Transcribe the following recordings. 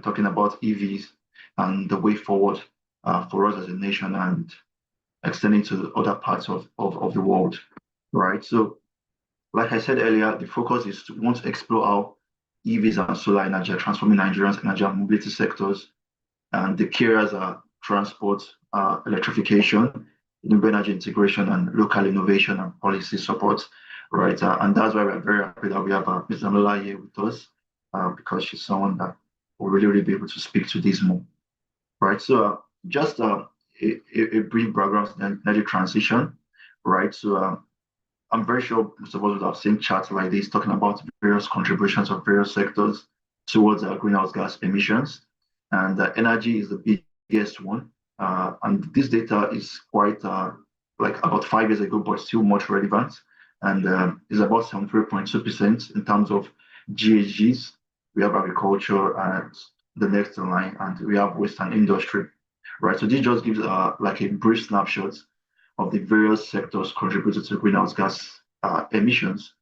be talking about EVs and the way forward for us as a nation and extending to other parts of the world, right? So, like I said earlier, the focus is to want to explore how EVs and solar energy are transforming Nigeria's energy and mobility sectors. And the key areas are transport, electrification, renewable energy integration, and local innovation and policy support, right? And that's why we're very happy that we have Ms. Amola here with us, because she's someone that will really be able to speak to this more, right? So just a brief background on energy transition, right? So I'm very sure most of us would have seen charts like this talking about various contributions of various sectors towards greenhouse gas emissions. And energy is the biggest one. And this data is quite like about 5 years ago, but still much relevant. And is about 73.2% in terms of GHGs. We have agriculture and the next in line, and we have waste and industry, right? So this just gives like a brief snapshot of the various sectors contributed to greenhouse gas emissions,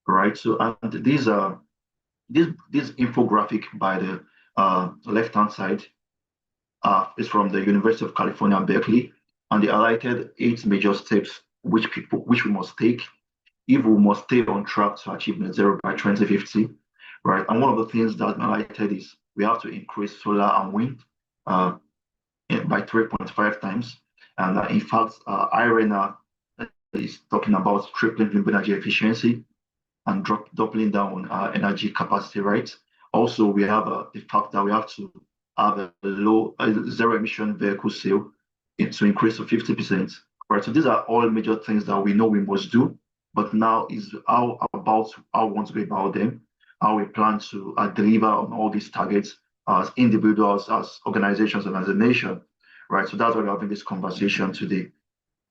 right? So and these this infographic by the left-hand side is from the University of California, Berkeley, and they highlighted 8 major steps which we must take if we must stay on track to achieve net zero by 2050, right? And one of the things that highlighted is we have to increase solar and wind by 3.5 times. And in fact, IRENA is talking about tripling renewable energy efficiency and doubling down energy capacity, right? Also, we have the fact that we have to have a zero emission vehicle sale to increase to 50%, right? So these are all major things that we know we must do, but now is how we want to go about them, how we plan to deliver on all these targets as individuals, as organizations, and as a nation, right? So that's why we're having this conversation today.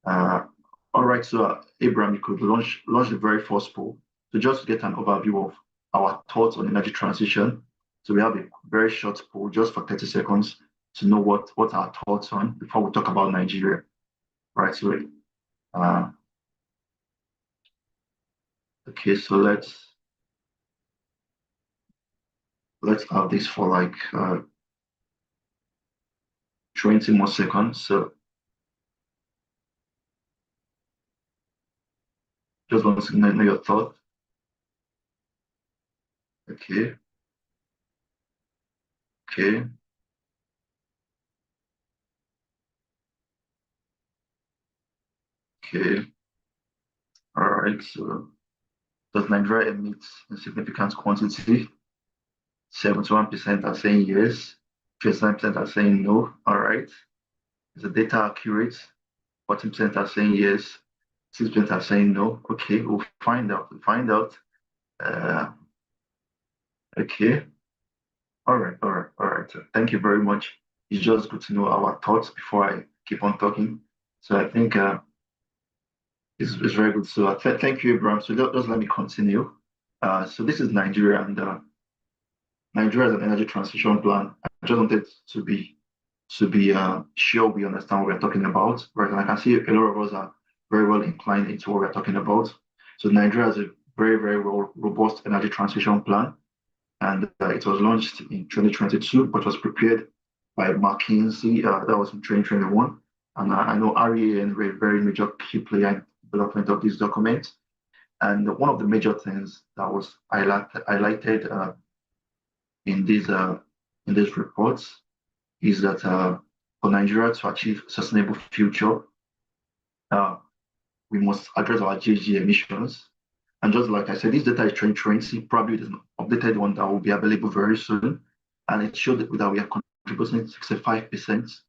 All right, so Abraham, you could launch the very first poll. So just to get an overview of our thoughts on energy transition. So we have a very short poll just for 30 seconds to know what our thoughts on before we talk about Nigeria, right? So, okay, so let's have this for like 20 more seconds. So just want to know your thought. Okay. Okay. Okay. All right. So does Nigeria emit in significant quantity? 71% are saying yes. 59% are saying no. All right. Is the data accurate? 14% are saying yes. 6% are saying no. Okay, we'll find out. Okay. All right. Thank you very much. It's just good to know our thoughts before I keep on talking. So I think it's very good. So thank you, Abraham. So just let me continue. So this is Nigeria, and Nigeria has an energy transition plan. I just wanted to be sure we understand what we're talking about, right? And I can see a lot of us are very well inclined into what we're talking about. So Nigeria has a very well robust energy transition plan, and it was launched in 2022, but was prepared by McKinsey. That was in 2021, and I know REAN were a very major key player in development of this document. And one of the major things that was highlighted in these reports is that for Nigeria to achieve sustainable future, we must address our GHG emissions. And just like I said, this data is 2020, probably there's an updated one that will be available very soon. And it showed that we are contributing 65%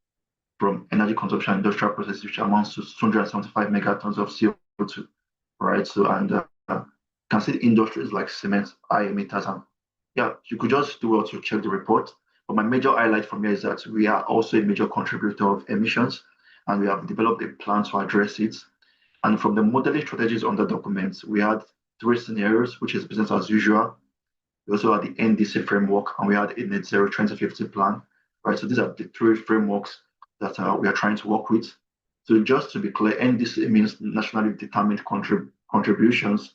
from energy consumption and industrial processes, which amounts to 275 megatons of CO2, right? So, and you can see the industries like cement, high emitters, and yeah, you could just do well to check the report. But my major highlight from here is that we are also a major contributor of emissions, and we have developed a plan to address it. And from the modeling strategies on the documents, we had 3 scenarios, which is business as usual. We also had the NDC framework, and we had a net zero 2050 plan, right? So these are the 3 frameworks that we are trying to work with. So just to be clear, NDC means nationally determined contributions.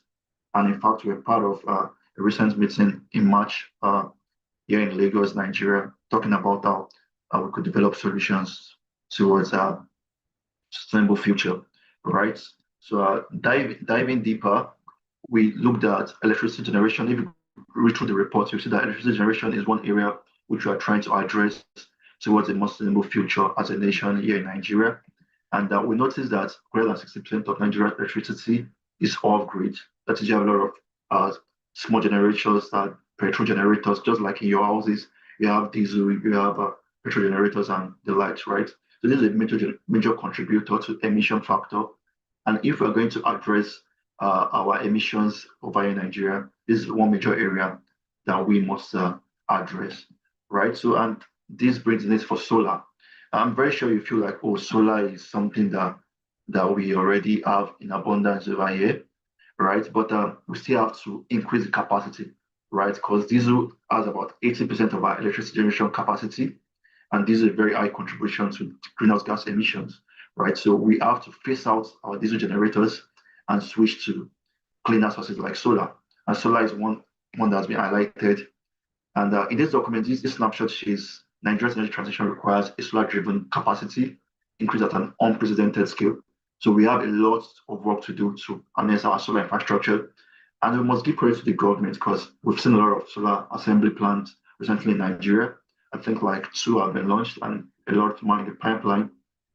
And in fact, we're part of a recent meeting in March here in Lagos, Nigeria, talking about how we could develop solutions towards a sustainable future, right? So diving deeper, we looked at electricity generation. If you read through the report, you see that electricity generation is one area which we are trying to address towards a more sustainable future as a nation here in Nigeria. And we noticed that greater than 60% of Nigeria's electricity is off grid. That is, you have a lot of small generators, petrol generators, just like in your houses. You have diesel, you have petrol generators and the likes, right? So this is a major contributor to emission factor. And if we're going to address our emissions over in Nigeria, this is one major area that we must address, right? So, and this brings this for solar. I'm very sure you feel like, oh, solar is something that we already have in abundance over here, right? But we still have to increase the capacity, right? Because diesel has about 80% of our electricity generation capacity, and this is a very high contribution to greenhouse gas emissions, right? So we have to phase out our diesel generators and switch to cleaner sources like solar. And solar is one that's been highlighted. And in this document, this snapshot shows Nigeria's energy transition requires a solar-driven capacity increase at an unprecedented scale. So we have a lot of work to do to harness our solar infrastructure. And we must give credit to the government because we've seen a lot of solar assembly plants recently in Nigeria. I think like two have been launched and a lot more in the pipeline,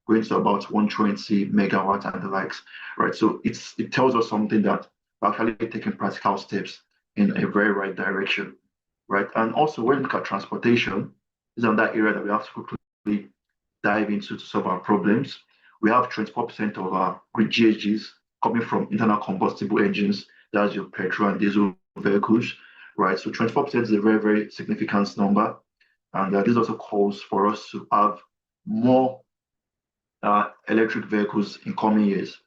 going to about 120 megawatts and the likes, right? So it tells us something that we're actually taking practical steps in a very right direction, right? And also when we look at transportation, this is another area that we have to quickly dive into to solve our problems. We have 24% of our grid GHGs coming from internal combustible engines, that's your petrol and diesel vehicles, right? So 24% is a very, very significant number. And this also calls for us to have more electric vehicles in coming years.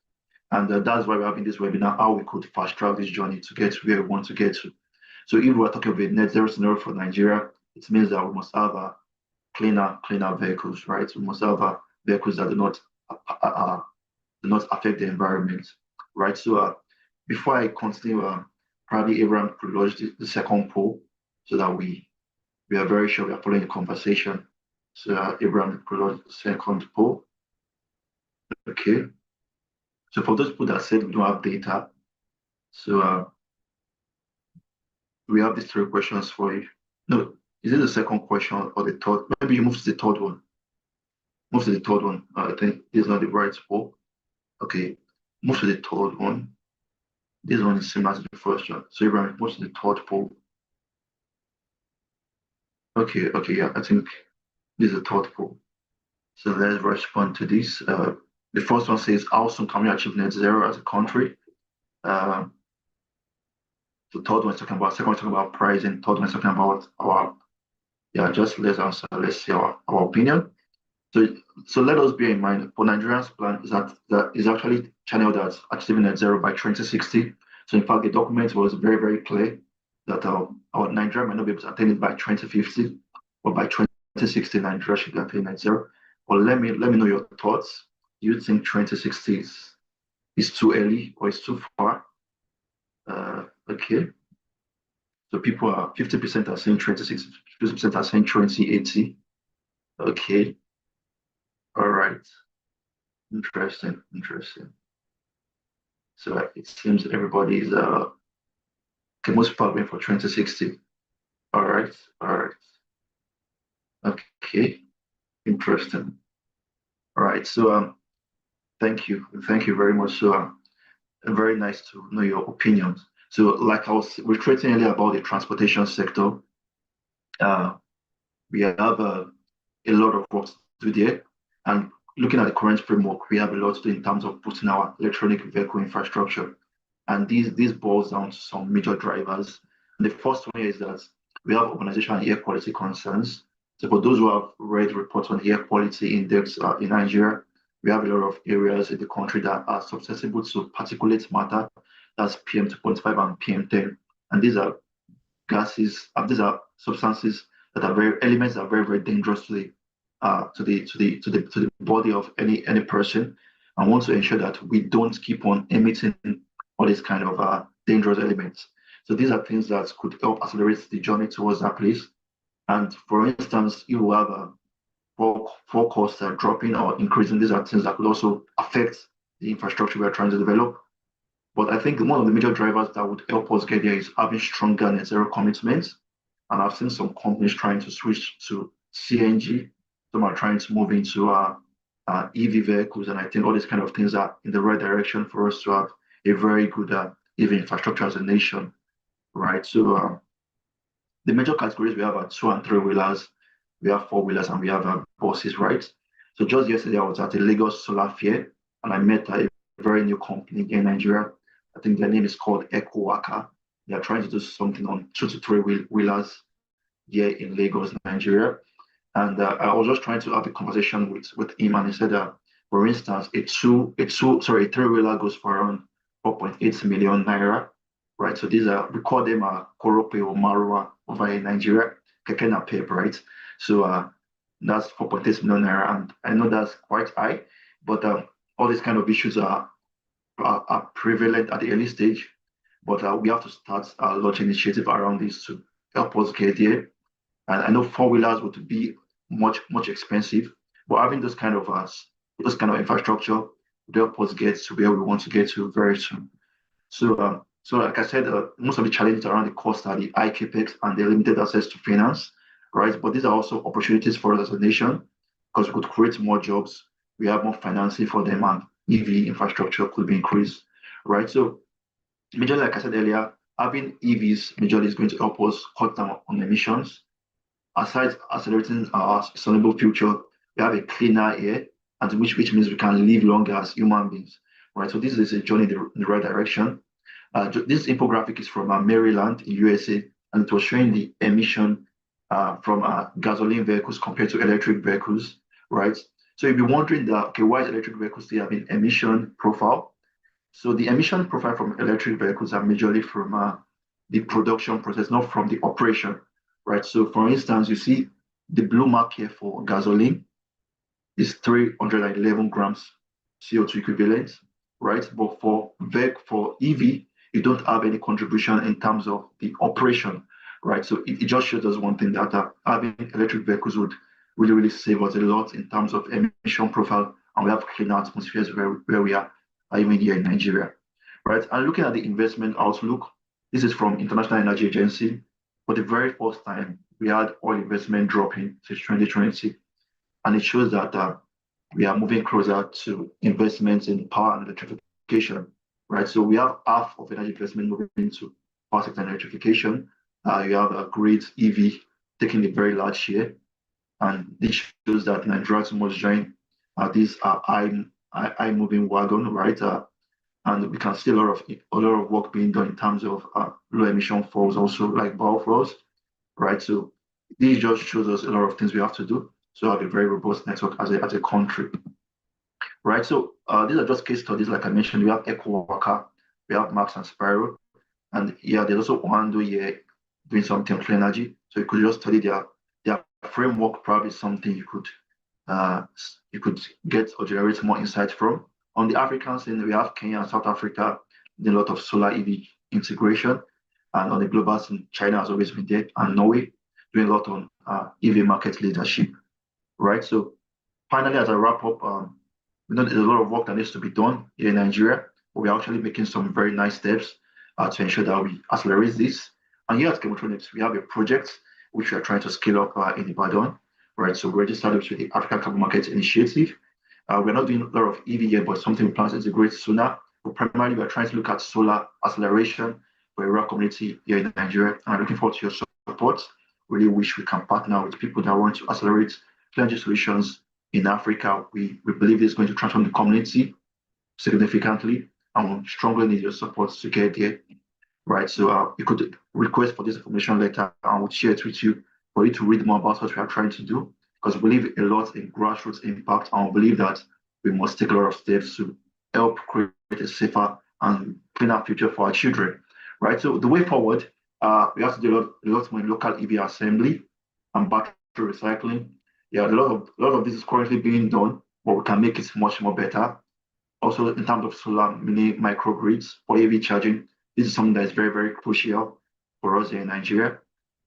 And that's why we're having this webinar, how we could fast track this journey to get to where we want to get to. So if we're talking about net zero scenario for Nigeria, it means that we must have cleaner vehicles, right? We must have vehicles that do not affect the environment, right? So before I continue, probably Abraham could launch the second poll so that we are very sure we are following the conversation. So Abraham could launch the second poll. Okay. So for those people that said we don't have data, so we have these three questions for you. No, is it the second question or the third? Maybe you move to the third one. Move to the third one. I think this is not the right poll. Okay, move to the third one. This one is similar to the first one. So Abraham, move to the third poll. Okay, yeah, I think this is the third poll. So let's respond to this. The first one says, how soon can we achieve net zero as a country? The third one is talking about, second one is talking about pricing, third one is talking about our, just let's answer, let's see our opinion. So let us bear in mind, for Nigeria's plan is that is actually channeled as achieving net zero by 2060. So in fact, the document was very, very clear that our Nigeria might not be able to attain it by 2050, but by 2060, Nigeria should be attaining net zero. But let me know your thoughts. Do you think 2060 is too early or is too far? Okay. So people are 50% are saying 2060, 50% are saying 2080. Okay. All right. Interesting. So it seems everybody is okay, most people are going for 2060. All right. Okay. Interesting. All right. So thank you very much. So very nice to know your opinions. So like I was reiterating earlier about the transportation sector, we have a lot of work to do there. And looking at the current framework, we have a lot to do in terms of putting our electronic vehicle infrastructure. And this boils down to some major drivers. And the first one is that we have urbanization and air quality concerns. So for those who have read reports on air quality index in Nigeria, we have a lot of areas in the country that are susceptible to particulate matter, that's PM 2.5 and PM 10. And these are gases, these are substances that are elements that are very, very dangerous to the body of any person. I want to ensure that we don't keep on emitting all these kind of dangerous elements. So these are things that could help accelerate the journey towards that place. And for instance, you will have fuel costs are dropping or increasing. These are things that could also affect the infrastructure we are trying to develop. But I think one of the major drivers that would help us get there is having stronger net zero commitments. And I've seen some companies trying to switch to CNG. Some are trying to move into EV vehicles. And I think all these kind of things are in the right direction for us to have a very good EV infrastructure as a nation, right? So the major categories we have are 2 and 3 wheelers, we have 4 wheelers, and we have buses, right? So just yesterday, I was at a Lagos Solar Fair and I met a very new company in Nigeria. I think their name is called EcoWaka. They are trying to do something on 2 to 3 wheelers here in Lagos, Nigeria. And I was just trying to have a conversation with him, and he said that, for instance, a 3-wheeler goes for around 4.8 million naira, right? So these are, we call them Korope or Marua over in Nigeria, Keke Napep, right? So that's 4.8 million naira, and I know that's quite high, but all these kind of issues are prevalent at the early stage. But we have to start a large initiative around this to help us get there. And I know 4-wheelers would be much expensive, but having those kind of infrastructure would help us get to where we want to get to very soon. So like I said, most of the challenges around the cost are the high capex and the limited access to finance, right? But these are also opportunities for us as a nation because we could create more jobs, we have more financing for them, and EV infrastructure could be increased, right? So majorly, like I said earlier, having EVs majorly is going to help us cut down on emissions. Aside accelerating our sustainable future, we have a cleaner air, and which means we can live longer as human beings, right? So this is a journey in the right direction. This infographic is from Maryland in USA, and it was showing the emission from gasoline vehicles compared to electric vehicles, right? So you'll be wondering that, okay, why is electric vehicles still having emission profile? So the emission profile from electric vehicles are majorly from the production process, not from the operation, right? So for instance, you see the blue mark here for gasoline is 311 grams CO2 equivalent, right? But for EV, you don't have any contribution in terms of the operation, right? So it just shows us one thing that having electric vehicles would really save us a lot in terms of emission profile, and we have cleaner atmospheres where we are, even here in Nigeria, right? And looking at the investment outlook, this is from International Energy Agency. For the very first time, we had oil investment dropping since 2020, and it shows that we are moving closer to investments in power and electrification, right? So we have half of energy investment moving into power sector and electrification. You have a great EV taking a very large share, and this shows that Nigeria must join these high moving wagon, right? And we can see a lot of work being done in terms of low emission fuels, also like biofuels, right? So this just shows us a lot of things we have to do to have a very robust network as a country, right? So these are just case studies, like I mentioned. We have EcoWaka, we have Max and Spiro, and yeah, there's also Oando here doing something on clean energy. So you could just study their framework. Probably something you could get or generate more insights from. On the African scene, we have Kenya and South Africa doing a lot of solar EV integration, and on the global scene, China has always been there, and Norway doing a lot on EV market leadership, right? So finally, as I wrap up, we know there's a lot of work that needs to be done here in Nigeria, but we're actually making some very nice steps to ensure that we accelerate this. And here at Chemotronics, we have a project which we are trying to scale up in Ibadan, right? So we already started with the African Carbon Market Initiative. We're not doing a lot of EV yet, but something we plan to integrate sooner. But primarily, we're trying to look at solar acceleration for a rural community here in Nigeria. And I'm looking forward to your support. Really wish we can partner with people that want to accelerate energy solutions in Africa. We believe this is going to transform the community significantly, and we strongly need your support to get there, right? So you could request for this information letter, and we'll share it with you for you to read more about what we are trying to do, because we believe a lot in grassroots impact, and we believe that we must take a lot of steps to help create a safer and cleaner future for our children, right? So the way forward, we have to do a lot more in local EV assembly and battery recycling. Yeah, a lot of this is currently being done, but we can make it much more better. Also, in terms of solar mini microgrids for EV charging, this is something that is very crucial for us here in Nigeria.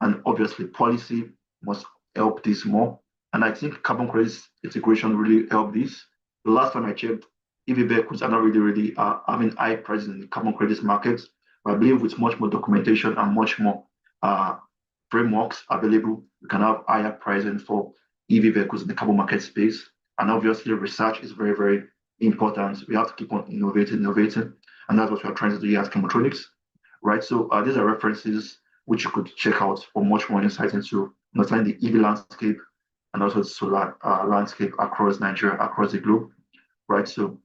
And obviously, policy must help this more. And I think carbon credits integration really help this. The last time I checked, EV vehicles are not really having high prices in the carbon credits market. But I believe with much more documentation and much more frameworks available, we can have higher pricing for EV vehicles in the carbon market space. And obviously, research is very important. We have to keep on innovating. And that's what we're trying to do here at Chemotronics, right? So these are references which you could check out for much more insight into understanding the EV landscape and also the solar landscape across Nigeria, across the globe, right? So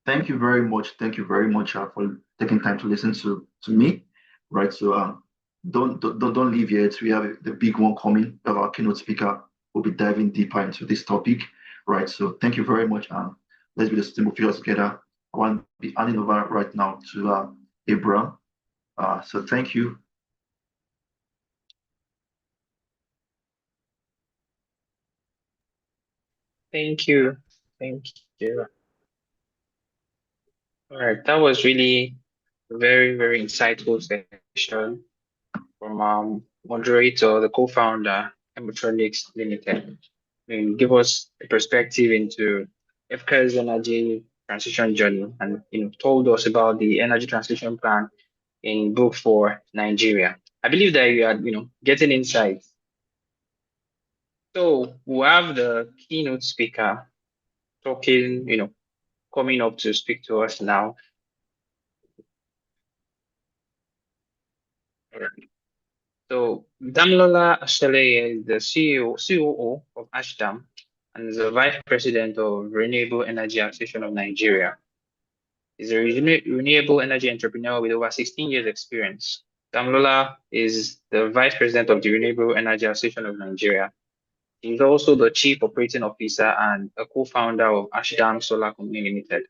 thank you very much. Thank you very much for taking time to listen to me, right? So don't leave yet. We have the big one coming. Our keynote speaker will be diving deeper into this topic, right? So thank you very much. Let's be the sustainable future together. I want to be handing over right now to Abraham. So thank you. Thank you. Thank you. All right, that was really a very insightful session from moderator, the co-founder, Chemotronics Limited. Give us a perspective into FK's energy transition journey, and told us about the energy transition plan in book for Nigeria. I believe that you are getting insights. So we have the keynote speaker talking, coming up to speak to us now. All right. So Damilola Adeleye is the COO of Ashdam and is the Vice President of Renewable Energy Association of Nigeria. He's a renewable energy entrepreneur with over 16 years experience. Damilola is the Vice President of the Renewable Energy Association of Nigeria. He's also the Chief Operating Officer and a co-founder of Ashdam Solar Company Limited,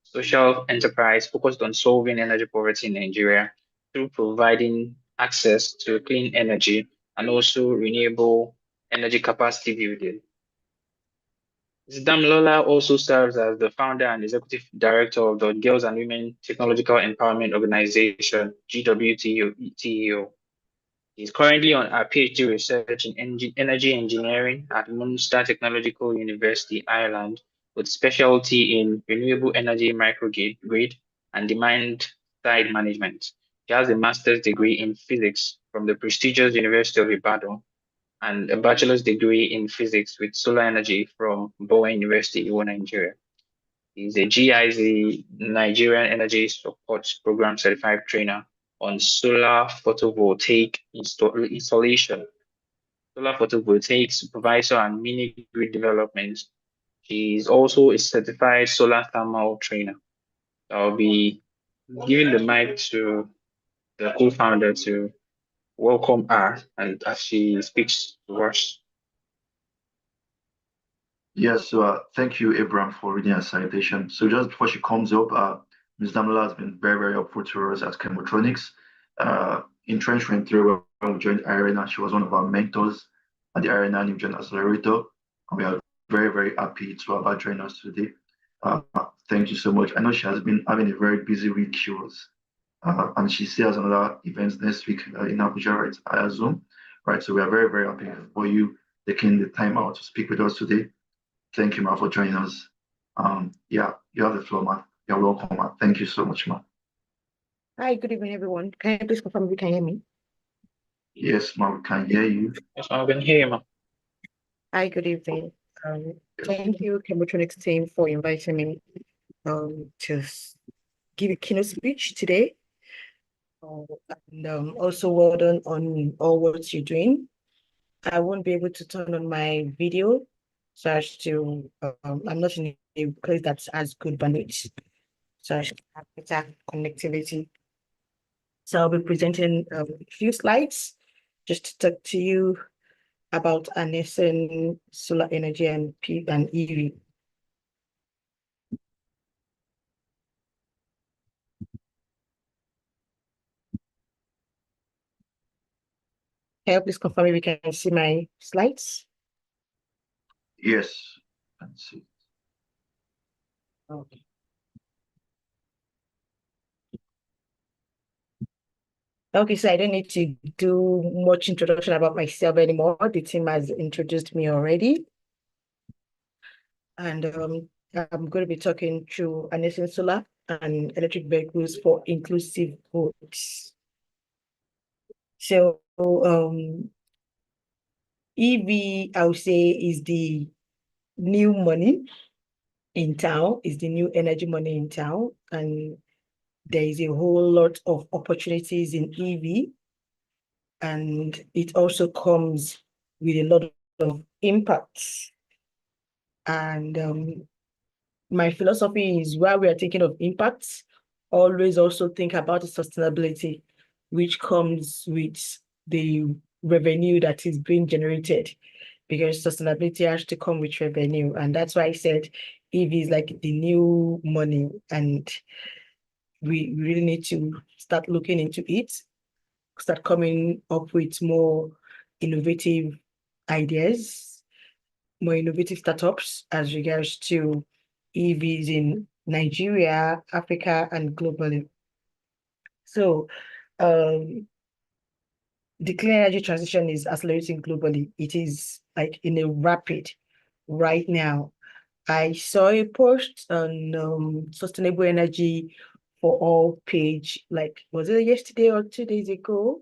social enterprise focused on solving energy poverty in Nigeria through providing access to clean energy and also renewable energy capacity building. Damilola also serves as the founder and executive director of the Girls and Women Technological Empowerment Organization, GWTEO. He's currently on a PhD research in energy engineering at Munster Technological University, Ireland, with specialty in renewable energy microgrid and demand-side management. He has a master's degree in physics from the prestigious University of Ibadan and a bachelor's degree in physics with solar energy from Bowen University, Iwo, Nigeria. He's a GIZ Nigerian Energy Support Program certified trainer on solar photovoltaic installation, solar photovoltaic supervisor and mini grid development. She's also a certified solar thermal trainer. I'll be giving the mic to the co-founder to welcome her and as she speaks to us. Yes, so thank you, Abraham, for reading a citation. So just before she comes up, Ms. Damilola has been very helpful to us at Chemotronics. In 2023, when we joined IRENA, she was one of our mentors at the IRENA New Gen Accelerator. And we are very happy to have her join us today. Thank you so much. I know she has been having a very busy week. She was, and she still has another event next week in Abuja, right, at Zoom, right? So we are very happy for you taking the time out to speak with us today. Thank you, Ma, for joining us. Yeah, you have the floor, Ma. You're welcome, Ma. Thank you so much, Ma. Hi, good evening, everyone. Can you please confirm if you can hear me? Yes, Ma, we can hear you. Yes, I can hear you, Ma. Hi, good evening. Thank you, Chemotronics team, for inviting me to give a keynote speech today. And also well done on all what you're doing. I won't be able to turn on my video, so as to I'm not in a place that's as good bandwidth, so I should have better connectivity. So I'll be presenting a few slides just to talk to you about harnessing solar energy and EV. Can you please confirm if you can see my slides? Yes, I can see. Okay. Okay, so I don't need to do much introduction about myself anymore. The team has introduced me already. And I'm going to be talking through harnessing solar and electric vehicles for inclusive growth. So EV, I would say, is the new money in town, is the new energy money in town. And there is a whole lot of opportunities in EV. And it also comes with a lot of impacts. And my philosophy is, while we are thinking of impacts, always also think about the sustainability, which comes with the revenue that is being generated, because sustainability has to come with revenue. And that's why I said EV is like the new money, and we really need to start looking into it, start coming up with more innovative ideas, more innovative startups as regards to EVs in Nigeria, Africa, and globally. So the clean energy transition is accelerating globally. It is like in a rapid right now. I saw a post on sustainable energy for all page, like, was it yesterday or 2 days ago?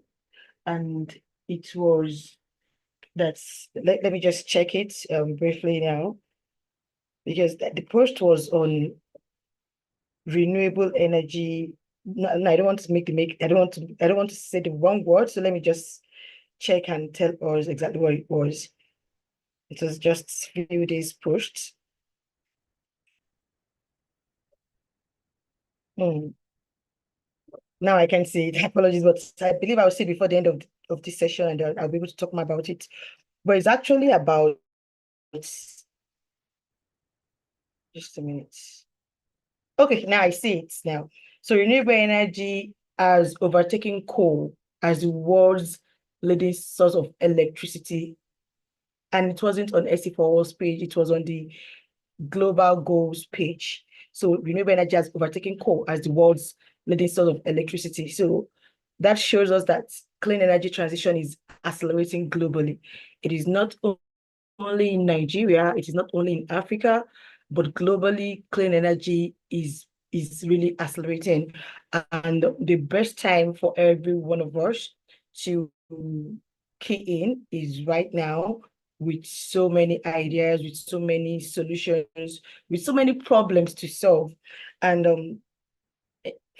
And it was, let me just check it briefly now, because the post was on renewable energy. No, no, I don't want to I don't want to say the wrong word. So let me just check and tell us exactly what it was. It was just a few days post. Now I can see it. Apologies, but I believe I'll see before the end of this session, and I'll be able to talk more about it. But it's actually about, just a minute. Okay, now I see it now. So renewable energy has overtaken coal as the world's leading source of electricity. And it wasn't on SC4's page, it was on the global goals page. So renewable energy has overtaken coal as the world's leading source of electricity. So that shows us that clean energy transition is accelerating globally. It is not only in Nigeria, it is not only in Africa, but globally, clean energy is really accelerating. And the best time for every one of us to key in is right now, with so many ideas, with so many solutions, with so many problems to solve. And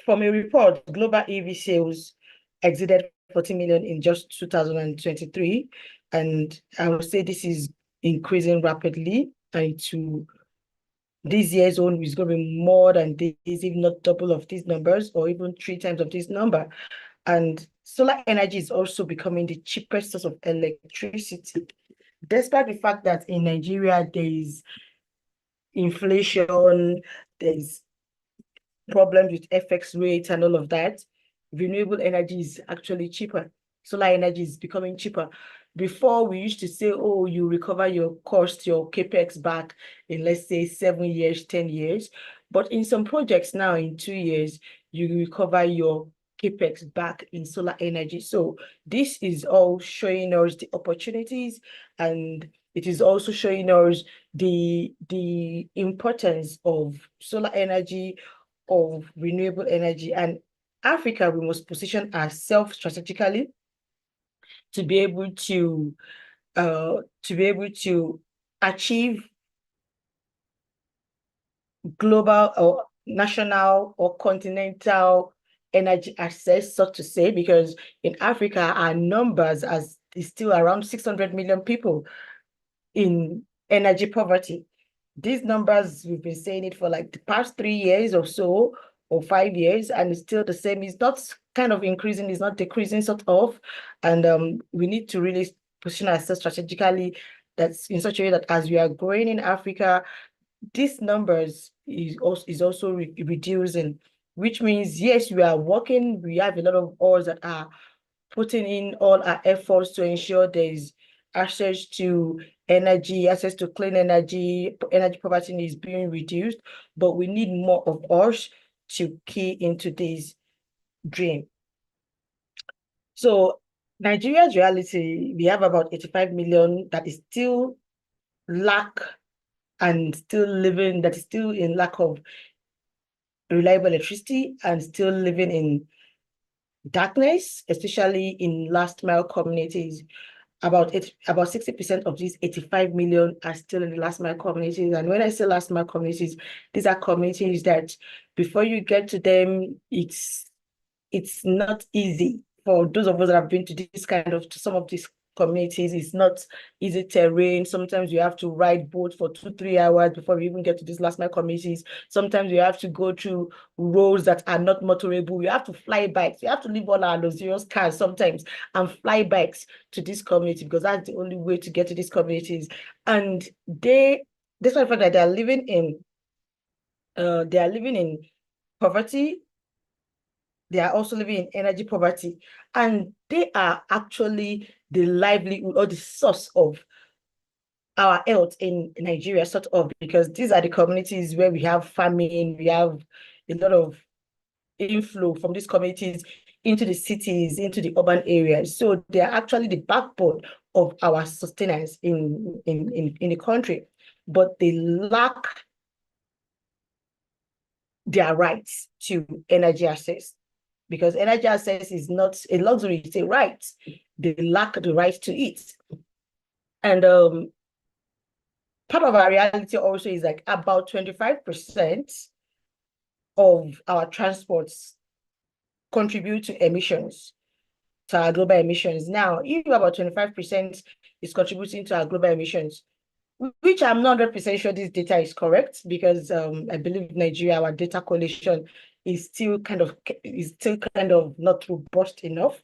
from a report, global EV sales exceeded 40 million in just 2023. And I would say this is increasing rapidly, and to this year's own is going to be more than this, if not double of these numbers, or even 3 times of this number. And solar energy is also becoming the cheapest source of electricity, despite the fact that in Nigeria there is inflation, there's problems with FX rates and all of that. Renewable energy is actually cheaper. Solar energy is becoming cheaper. Before, we used to say, oh, you recover your cost, your capex back in, let's say, 7 years, 10 years. But in some projects now, in 2 years, you recover your capex back in solar energy. So this is all showing us the opportunities, and it is also showing us the importance of solar energy, of renewable energy. And Africa, we must position ourselves strategically to be able to achieve global or national or continental energy access, so to say, because in Africa, our numbers is still around 600 million people in energy poverty. These numbers, we've been saying it for like the past 3 years or so, or 5 years, and it's still the same. It's not kind of increasing, it's not decreasing, sort of. And we need to really position ourselves strategically, that's in such a way that as we are growing in Africa, these numbers is also reducing, which means, yes, we are working, we have a lot of us that are putting in all our efforts to ensure there is access to energy, access to clean energy, energy poverty is being reduced, but we need more of us to key into this dream. So Nigeria's reality, we have about 85 million that is still lack and still living, that is still in lack of reliable electricity and still living in darkness, especially in last mile communities. About 60% of these 85 million are still in the last mile communities. And when I say last mile communities, these are communities that before you get to them, it's not easy. For those of us that have been to this kind of, to some of these communities, it's not easy terrain. Sometimes you have to ride boat for 2-3 hours before we even get to these last mile communities. Sometimes you have to go through roads that are not motorable. You have to fly bikes. You have to leave all our luxurious cars sometimes and fly bikes to this community, because that's the only way to get to these communities. And despite the fact that they are living in poverty, they are also living in energy poverty, and they are actually the livelihood or the source of our health in Nigeria, sort of, because these are the communities where we have famine, we have a lot of inflow from these communities into the cities, into the urban areas. So they are actually the backbone of our sustenance in the country, but they lack their rights to energy access, because energy access is not a luxury, it's a right. They lack the right to it. And part of our reality also is like about 25% of our transports contribute to emissions, to our global emissions. Now, if about 25% is contributing to our global emissions, which I'm not 100% sure this data is correct, because I believe Nigeria, our data coalition is still kind of not robust enough.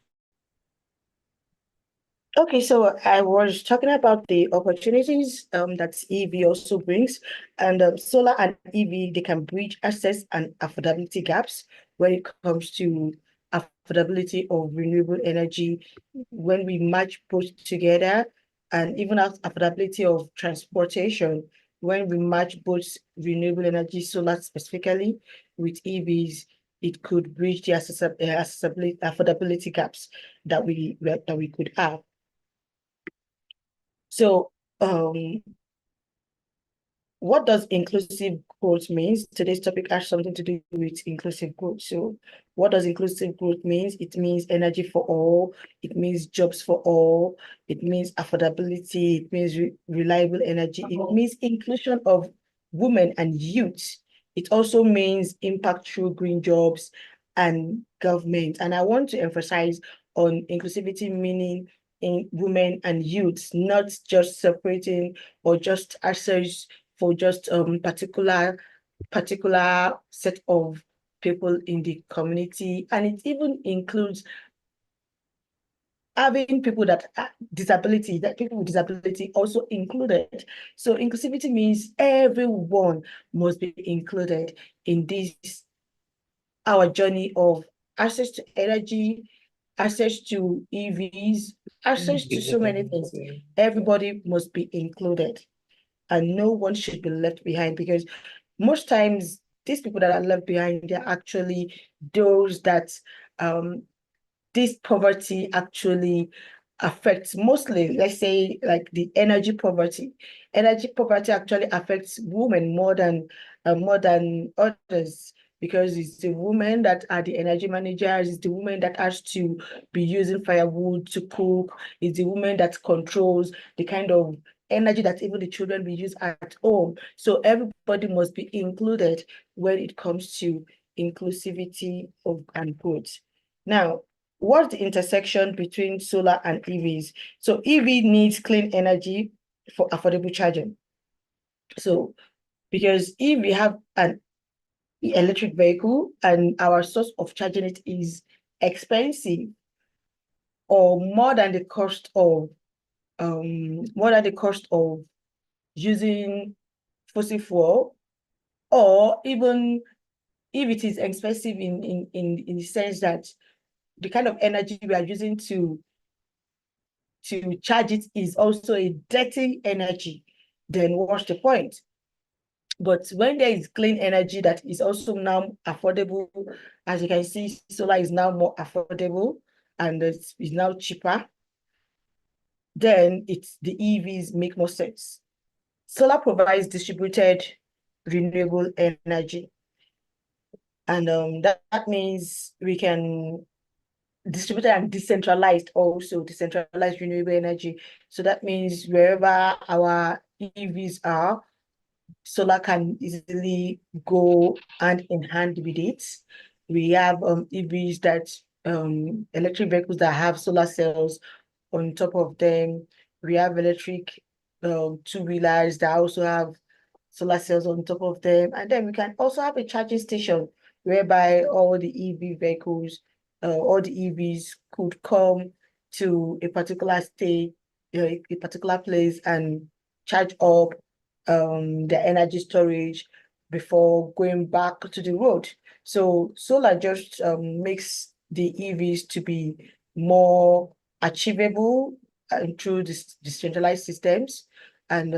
Okay, so I was talking about the opportunities that EV also brings, and solar and EV, they can bridge access and affordability gaps when it comes to affordability of renewable energy. When we match both together, and even affordability of transportation, when we match both renewable energy, solar specifically, with EVs, it could bridge the accessibility, affordability gaps that we could have. So, what does inclusive growth means? Today's topic has something to do with inclusive growth. So, what does inclusive growth means? It means energy for all. It means jobs for all. It means affordability. It means reliable energy. It means inclusion of women and youth. It also means impact through green jobs and government. And I want to emphasize on inclusivity, meaning in women and youths, not just separating or just access for just particular set of people in the community. And it even includes having people that people with disability also included. So inclusivity means everyone must be included in this, our journey of access to energy, access to EVs, access to so many things. Everybody must be included, and no one should be left behind, because most times these people that are left behind, they're actually those that this poverty actually affects mostly. Let's say like the energy poverty. Energy poverty actually affects women more than others, because it's the women that are the energy managers, it's the women that has to be using firewood to cook, it's the women that controls the kind of energy that even the children will use at home. So everybody must be included when it comes to inclusivity of and growth. Now, what's the intersection between solar and EVs? So EV needs clean energy for affordable charging. So because if we have an electric vehicle and our source of charging it is expensive, or more than the cost of using fossil fuel, or even if it is expensive in the sense that the kind of energy we are using to charge it is also a dirty energy, then what's the point? But when there is clean energy that is also now affordable, as you can see, solar is now more affordable, and it's now cheaper, then the EVs make more sense. Solar provides distributed renewable energy. And that means we can distributed and decentralized also, decentralized renewable energy. So that means wherever our EVs are, solar can easily go hand in hand with it. We have EVs that electric vehicles that have solar cells on top of them. We have electric two-wheelers that also have solar cells on top of them. And then we can also have a charging station whereby all the EV vehicles, all the EVs could come to a particular state, a particular place and charge up the energy storage before going back to the road. So solar just makes the EVs to be more achievable through this decentralized systems, and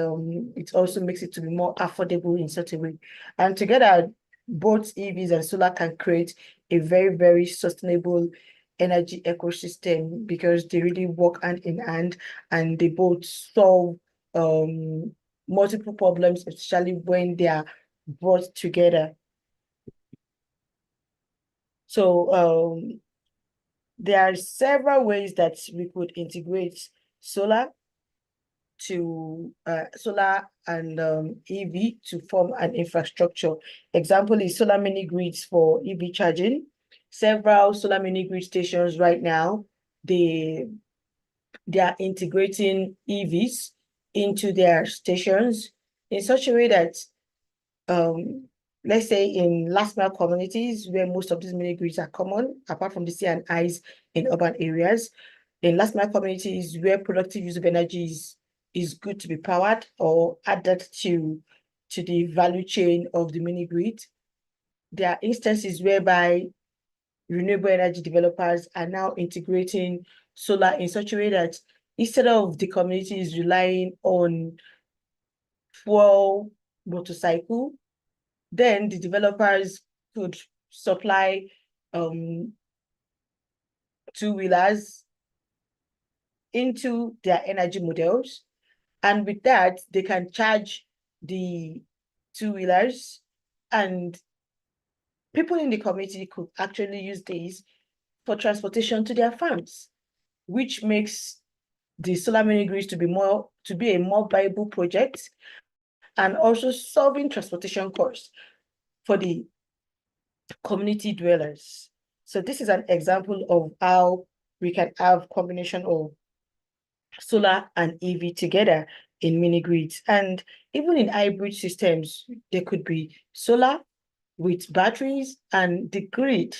it also makes it to be more affordable in such a way. And together, both EVs and solar can create a very, very sustainable energy ecosystem because they really work hand in hand and they both solve multiple problems, especially when they are brought together. So there are several ways that we could integrate solar and EV to form an infrastructure. Example is solar mini grids for EV charging. Several solar mini grid stations right now, they are integrating EVs into their stations in such a way that let's say in last mile communities where most of these mini grids are common, apart from the C&Is in urban areas, in last mile communities where productive use of energy is good to be powered or added to the value chain of the mini grid. There are instances whereby renewable energy developers are now integrating solar in such a way that instead of the communities relying on fuel motorcycle, then the developers could supply two-wheelers into their energy models. And with that, they can charge the two-wheelers, and people in the community could actually use these for transportation to their farms, which makes the solar mini grids to be a more viable project, and also solving transportation costs for the community dwellers. So this is an example of how we can have combination of solar and EV together in mini grids. And even in hybrid systems, there could be solar with batteries and the grid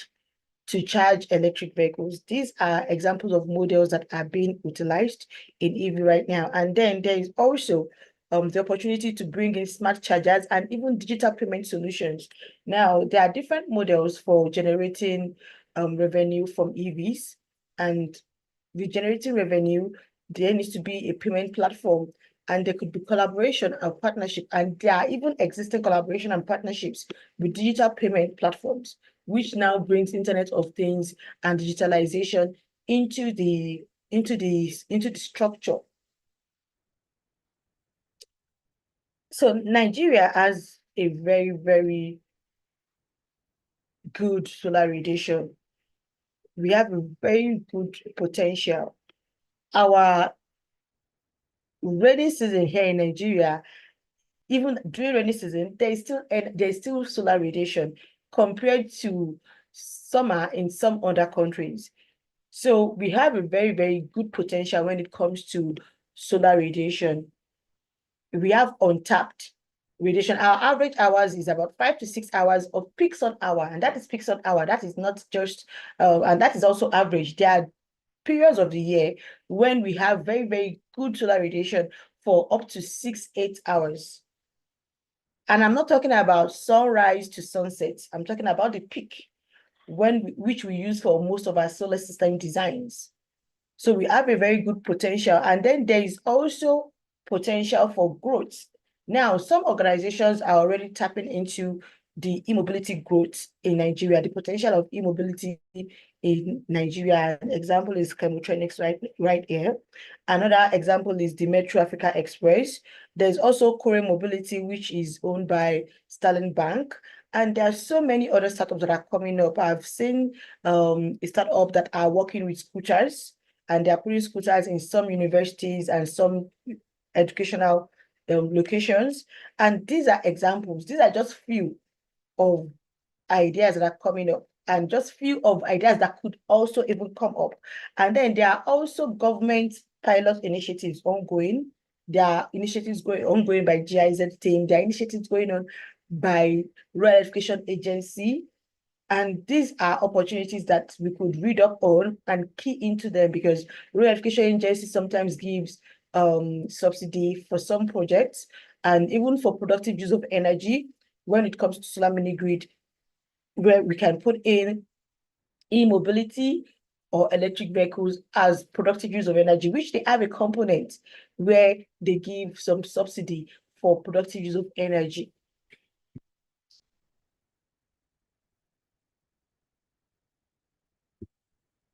to charge electric vehicles. These are examples of models that are being utilized in EV right now. And then there is also the opportunity to bring in smart chargers and even digital payment solutions. Now, there are different models for generating revenue from EVs, and with generating revenue, there needs to be a payment platform, and there could be collaboration and partnership, and there are even existing collaboration and partnerships with digital payment platforms, which now brings Internet of Things and digitalization into the structure. So Nigeria has a very, very good solar radiation. We have a very good potential. Our rainy season here in Nigeria, even during rainy season, there's still solar radiation compared to summer in some other countries. So we have a very, very good potential when it comes to solar radiation. We have untapped radiation. Our average hours is about 5 to 6 hours of peak sun hour, and that is peak sun hour. That is not just, and that is also average. There are periods of the year when we have very, very good solar radiation for up to 6-8 hours. And I'm not talking about sunrise to sunset. I'm talking about the peak, which we use for most of our solar system designs. So we have a very good potential. And then there is also potential for growth. Now, some organizations are already tapping into the e-mobility growth in Nigeria, the potential of e-mobility in Nigeria. An example is Chemotronics right here. Another example is the Metro Africa Express. There's also Core Mobility, which is owned by Sterling Bank. And there are so many other startups that are coming up. I've seen a startup that are working with scooters, and they are putting scooters in some universities and some educational locations. And these are examples. These are just few of ideas that are coming up, and just few of ideas that could also even come up. And then there are also government pilot initiatives ongoing. There are initiatives ongoing by GIZ team. There are initiatives going on by Rural Education Agency. And these are opportunities that we could read up on and key into them, because Rural Education Agency sometimes gives subsidy for some projects, and even for productive use of energy when it comes to solar mini grid, where we can put in e-mobility or electric vehicles as productive use of energy, which they have a component where they give some subsidy for productive use of energy.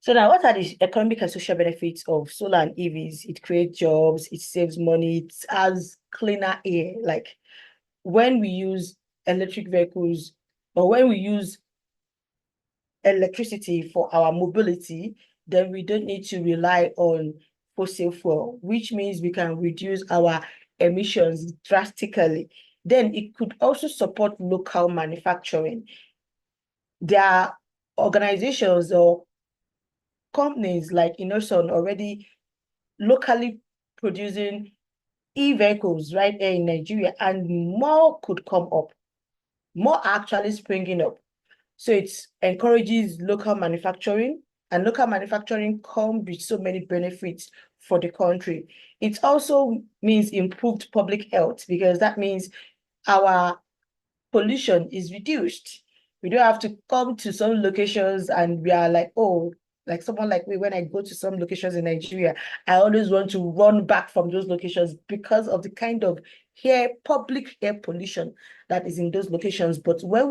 So now, what are the economic and social benefits of solar and EVs? It creates jobs, it saves money, it has cleaner air. Like when we use electric vehicles, or when we use electricity for our mobility, then we don't need to rely on fossil fuel, which means we can reduce our emissions drastically. Then it could also support local manufacturing. There are organizations or companies like Innoson already locally producing e-vehicles right here in Nigeria, and more could come up. More are actually springing up. So it encourages local manufacturing, and local manufacturing comes with so many benefits for the country. It also means improved public health, because that means our pollution is reduced. We don't have to come to some locations and we are like, oh, like someone like me, when I go to some locations in Nigeria, I always want to run back from those locations because of the kind of public air pollution that is in those locations. But when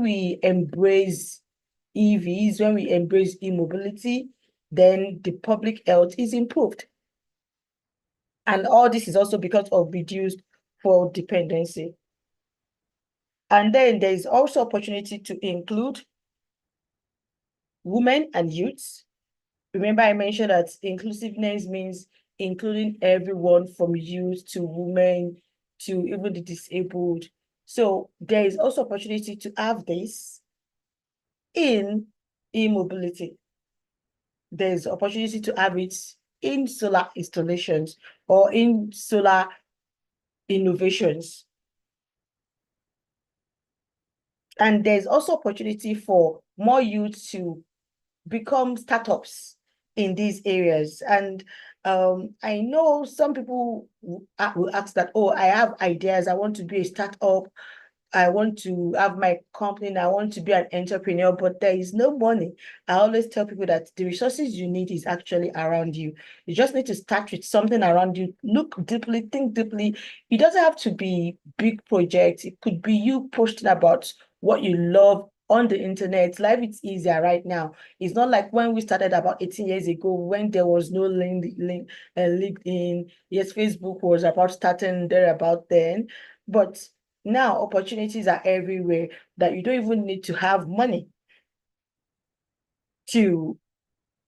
we embrace EVs, when we embrace e-mobility, then the public health is improved. And all this is also because of reduced fuel dependency. And then there is also opportunity to include women and youths. Remember, I mentioned that inclusiveness means including everyone from youth to women to even the disabled. So there is also opportunity to have this in e-mobility. There's opportunity to have it in solar installations or in solar innovations. And there's also opportunity for more youth to become startups in these areas. And I know some people will ask that, oh, I have ideas, I want to be a startup, I want to have my company, I want to be an entrepreneur, but there is no money. I always tell people that the resources you need is actually around you. You just need to start with something around you. Look deeply, think deeply. It doesn't have to be big projects. It could be you posting about what you love on the internet. Life is easier right now. It's not like when we started about 18 years ago, when there was no LinkedIn. Yes, Facebook was about starting there about then, but now opportunities are everywhere, that you don't even need to have money to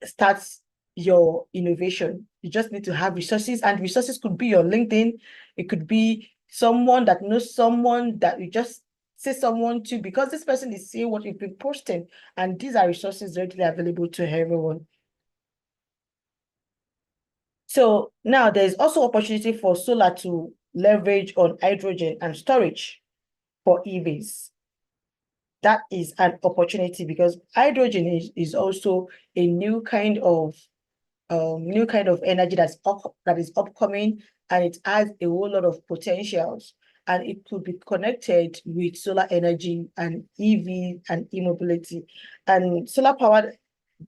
start your innovation. You just need to have resources, and resources could be your LinkedIn. It could be someone that knows someone that you just say someone to, because this person is seeing what you've been posting, and these are resources readily available to everyone. So now there's also opportunity for solar to leverage on hydrogen and storage for EVs. That is an opportunity, because hydrogen is also a new kind of energy that is upcoming, and it has a whole lot of potentials, and it could be connected with solar energy and EV and e-mobility. And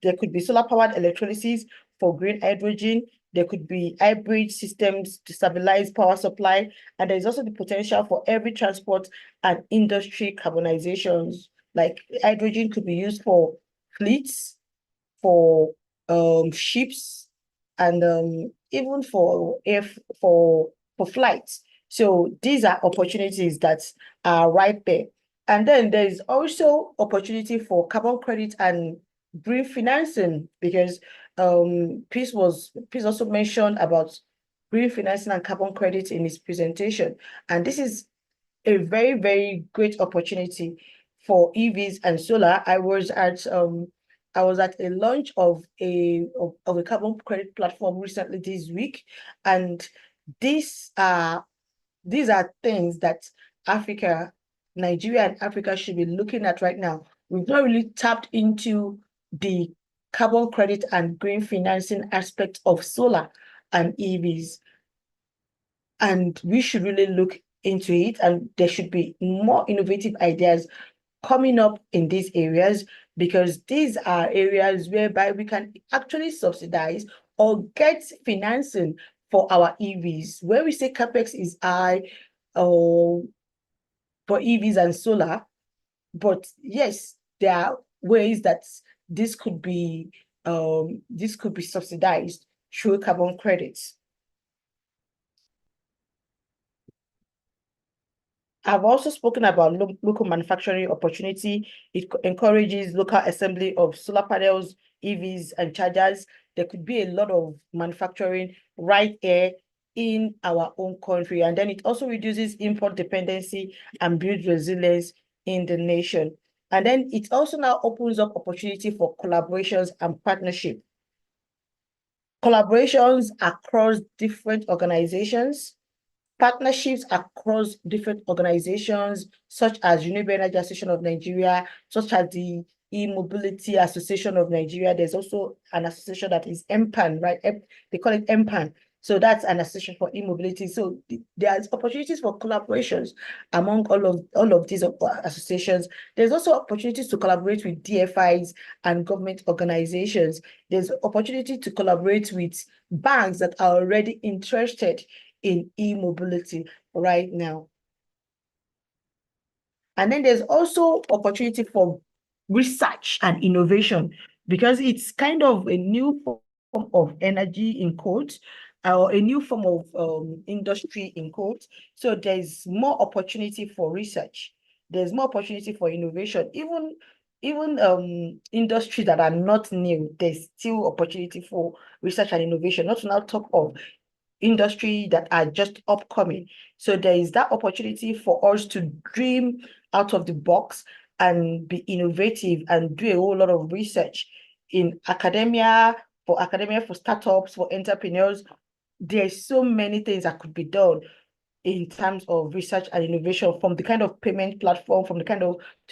there could be solar powered electrolysis for green hydrogen. There could be hybrid systems to stabilize power supply, and there's also the potential for every transport and industry carbonizations. Like hydrogen could be used for fleets, for ships, and even for flights. So these are opportunities that are right there. And then there is also opportunity for carbon credit and green financing, because Peace also mentioned about green financing and carbon credit in his presentation. And this is a very, very great opportunity for EVs and solar. I was at a launch of a carbon credit platform recently this week, and these are things that Africa, Nigeria and Africa should be looking at right now. We've not really tapped into the carbon credit and green financing aspect of solar and EVs. And we should really look into it, and there should be more innovative ideas coming up in these areas, because these are areas whereby we can actually subsidize or get financing for our EVs. Where we say capex is high for EVs and solar, but yes, there are ways that this could be subsidized through carbon credits. I've also spoken about local manufacturing opportunity. It encourages local assembly of solar panels, EVs, and chargers. There could be a lot of manufacturing right here in our own country. And then it also reduces import dependency and builds resilience in the nation. And then it also now opens up opportunity for collaborations and partnership. Collaborations across different organizations, partnerships across different organizations, such as Renewable Energy Association of Nigeria, such as the E-Mobility Association of Nigeria. There's also an association that is MPAN, right? They call it MPAN. So that's an association for e-mobility. So there's opportunities for collaborations among all of these associations. There's also opportunities to collaborate with DFIs and government organizations. There's opportunity to collaborate with banks that are already interested in e-mobility right now. And then there's also opportunity for research and innovation, because it's kind of a new form of energy in quotes, or a new form of industry in quotes. So there's more opportunity for research. There's more opportunity for innovation. Even industries that are not new, there's still opportunity for research and innovation, not to now talk of industry that are just upcoming. So there is that opportunity for us to dream out of the box and be innovative and do a whole lot of research in academia, for startups, for entrepreneurs. There's so many things that could be done in terms of research and innovation, from the kind of payment platform, to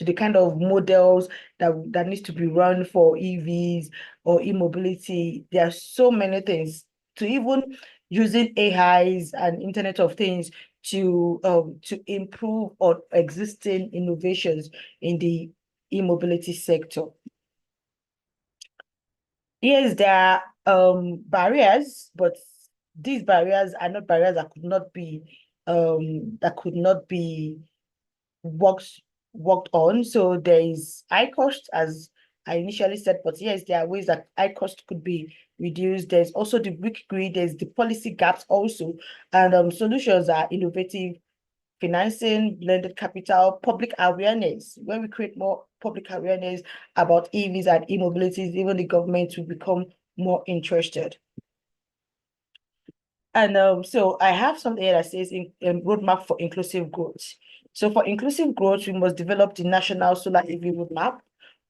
the kind of models that needs to be run for EVs or e-mobility. There are so many things, to even using AIs and Internet of Things to improve on existing innovations in the e-mobility sector. Yes, there are barriers, but these barriers are not barriers that could not be worked on. So there is high cost, as I initially said, but yes, there are ways that high cost could be reduced. There's also the weak grid, there's the policy gaps also, and solutions are innovative financing, blended capital, public awareness. When we create more public awareness about EVs and e-mobilities, even the government will become more interested. And so I have something here that says roadmap for inclusive growth. So for inclusive growth, we must develop the national solar EV roadmap.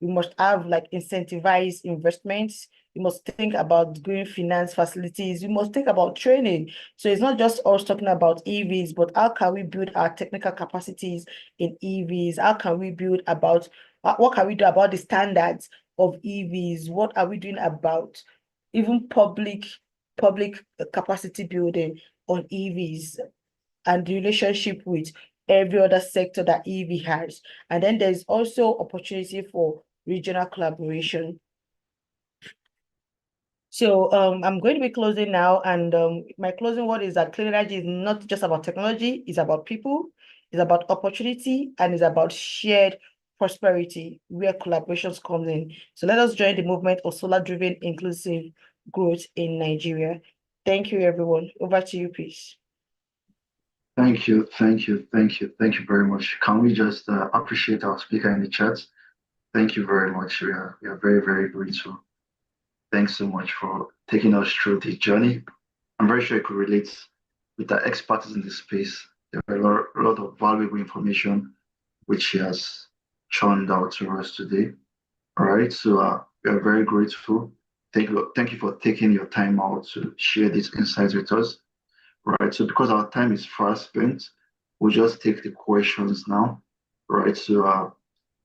We must have like incentivized investments. We must think about green finance facilities. We must think about training. So it's not just us talking about EVs, but how can we build our technical capacities in EVs? How can we build about, what can we do about the standards of EVs? What are we doing about even public capacity building on EVs and the relationship with every other sector that EV has? And then there's also opportunity for regional collaboration. So I'm going to be closing now, and my closing word is that clean energy is not just about technology, it's about people, it's about opportunity, and it's about shared prosperity where collaborations comes in. So let us join the movement of solar-driven inclusive growth in Nigeria. Thank you, everyone. Over to you, please. Thank you very much. Can we just appreciate our speaker in the chat? Thank you very much. We are very, very grateful. Thanks so much for taking us through the journey. I'm very sure you could relate with the experts in this space. There are a lot of valuable information which she has churned out to us today. All right, so we are very grateful. Thank you for taking your time out to share these insights with us. Right, so because our time is fast spent, we'll just take the questions now. Right, so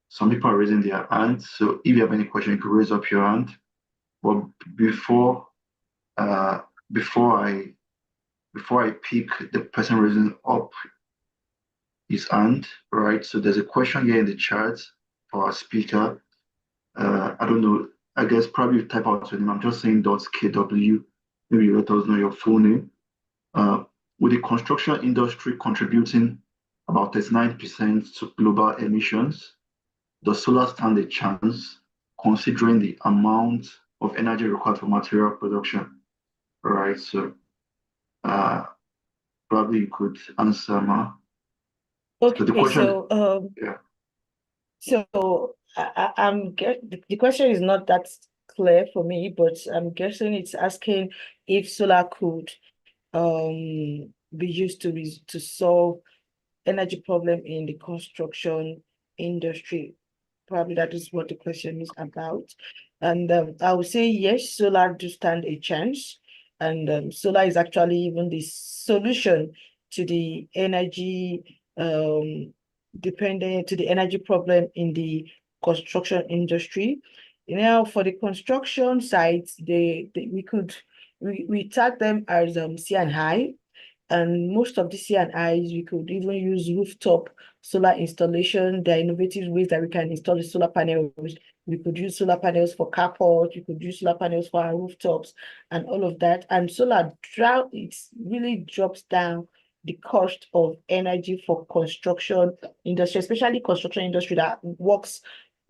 some people are raising their hands. So if you have any question, you can raise up your hand. But before I pick the person raising up his hand, right? So there's a question here in the chat for our speaker. I don't know. I guess probably type out your name. I'm just saying .kw. Maybe you let us know your full name. With the construction industry contributing about 39% to global emissions, does solar stand a chance considering the amount of energy required for material production? All right, so probably you could answer, Ma. Okay, So the question, so yeah. So the question is not that clear for me, but I'm guessing it's asking if solar could be used to solve energy problem in the construction industry. Probably that is what the question is about. And I would say yes, solar do stand a chance. And solar is actually even the solution to the energy dependent to the energy problem in the construction industry. Now, for the construction sites, we tag them as C&I, and most of the C&Is, we could even use rooftop solar installation. There are innovative ways that we can install the solar panels. We could use solar panels for carports. We could use solar panels for our rooftops and all of that. And solar it really drops down the cost of energy for construction industry, especially construction industry that works